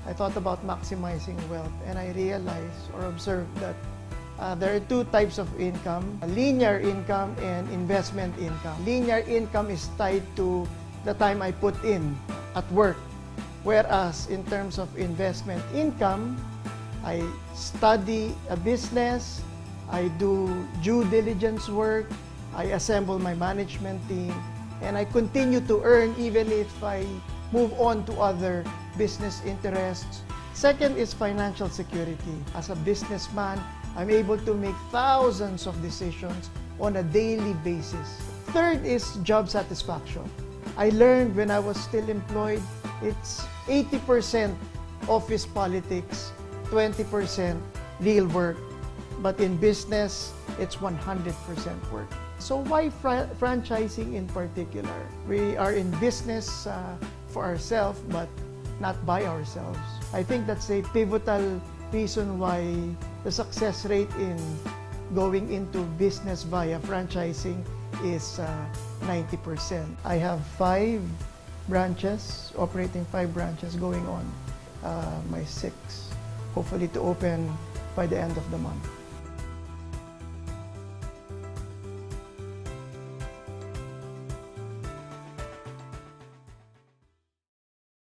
I thought about maximizing wealth, and I realized or observed that there are two types of income, linear income and investment income. Linear income is tied to the time I put in at work, whereas in terms of investment income, I study a business, I do due diligence work, I assemble my management team, and I continue to earn even if I move on to other business interests. Second is financial security. As a businessman, I'm able to make thousands of decisions on a daily basis. Third is job satisfaction. I learned when I was still employed, it's 80% office politics, 20% real work. But in business, it's 100% work. So why franchising in particular? We are in business for ourselves, but not by ourselves. I think that's a pivotal reason why the success rate in going into business via franchising is 90%. I have 5 branches, operating 5 branches going on, my 6th, hopefully to open by the end of the month.